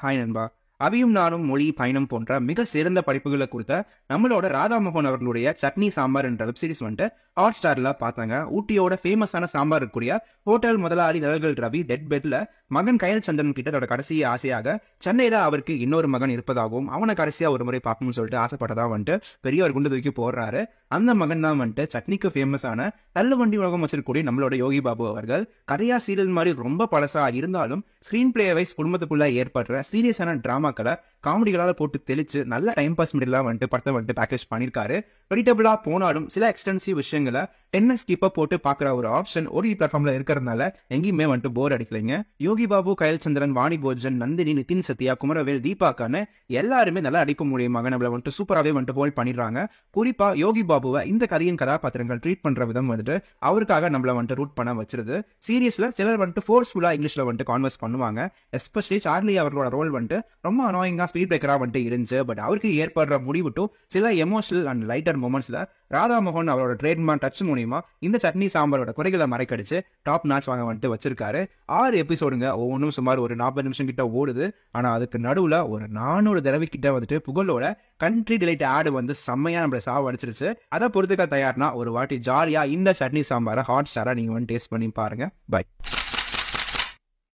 Hi நண்பா. அபியும் நானும் மொழி பயணம் போன்ற மிக சிறந்த படிப்புகளை கொடுத்த நம்மளோட ராதாமோகன் அவர்களுடைய சட்னி சாம்பார் என்ற வெப்சீரிஸ் வந்துட்டு ஹாட் ஸ்டார்ல பார்த்தாங்க. ஊட்டியோட ஃபேமஸான சாம்பார் இருக்கக்கூடிய ஹோட்டல் முதலாளி நவல்கள் ரவி டெட் பெட்ல மகன் கயல் சந்திரன் கிட்ட அதோட கடைசி ஆசையாக சென்னையில அவருக்கு இன்னொரு மகன் இருப்பதாகவும் அவனை கடைசியா ஒரு முறை பார்க்கணும்னு சொல்லிட்டு ஆசைப்பட்டதா வந்துட்டு பெரிய ஒரு குண்டு தூக்கி போடுறாரு. அந்த மகன் தான் வந்துட்டு சட்னிக்கு ஃபேமஸான தள்ளு வண்டி உலகம் வச்சிருக்கக்கூடிய நம்மளோட யோகி பாபு அவர்கள். கதையா சீரியல் மாதிரி ரொம்ப பழசா இருந்தாலும் ஸ்கிரீன் பிளே வைஸ் குடும்பத்துக்குள்ள ஏற்படுற சீரியஸான டிராமாக்களை காமெடிகளால போட்டு தெளிச்சு நல்ல டைம் பாஸ் மெட்டீரியலா வந்துட்டு படத்தை வந்துட்டு பேக்கேஜ் பண்ணிருக்காரு. வெரிட்டபிளா போனாலும் சில எக்ஸ்டென்சிவ் விஷயங்களை 10x ஸ்கிப்ப போட்டு பாக்குற ஒரு ஆப்ஷன் ஓடிடி பிளாட்ஃபார்ம்ல இருக்கிறதுனால எங்கேயுமே வந்துட்டு போர் அடிக்கலைங்க. யோகி பாபு, கயல் சந்திரன், வாணி போஜன், நந்தினி, நிதின் சத்யா, குமரவேல், தீபாக்கான எல்லாருமே நல்ல அடிப்பு மூலியமாக நம்மள வந்துட்டு சூப்பராகவே வந்துட்டு ஹோல்ட் பண்ணிடுறாங்க. குறிப்பா யோகி பாபுவை இந்த கதையின் கதாபாத்திரங்கள் ட்ரீட் பண்ற விதம் வந்துட்டு அவருக்காக நம்மள வந்துட்டு ரூட் பண்ண வச்சிருது. சீரியஸ்ல சிலர் வந்துட்டு ஃபோர்ஸ்ஃபுல்லா இங்கிலீஷ்ல வந்துட்டு கான்வர்ஸ் பண்ணுவாங்க. எஸ்பெஷலி சார்லி அவர்களோட ரோல் வந்துட்டு ரொம்ப அனாயிங்கா ஸ்பீட் பிரேக்கரா வந்துட்டு இருந்துச்சு. பட் அவருக்கு ஏற்படுற முடிவுட்டும் சில எமோஷனல் அண்ட் லைட்டர் மூமெண்ட்ஸ்ல ராதாமோகன் அவரோட ட்ரேட்மார்க் டச் மூலியமா இந்த சட்னி சாம்பாரோட குறைகளை மறைக்கடிச்சு டாப் நாட்ச் வாங்க வந்துட்டு வச்சிருக்காரு. 6 எபிசோடுங்க, ஒவ்வொன்றும் சுமார் ஒரு 40 நிமிஷம் கிட்ட ஓடுது. ஆனா அதுக்கு நடுவுல ஒரு 400 தடவை கிட்ட வந்துட்டு புகழோட கண்ட்ரி டிலைட் ஆடு வந்து செம்மையா நம்மள சாவடிச்சிருச்சு. அதை பொறுத்துக்க தயார்னா ஒரு வாட்டி ஜாலியா இந்த சட்னி சாம்பாரை ஹாட் ஸ்டாரா நீங்க வந்து டேஸ்ட் பண்ணி பாருங்க. பை.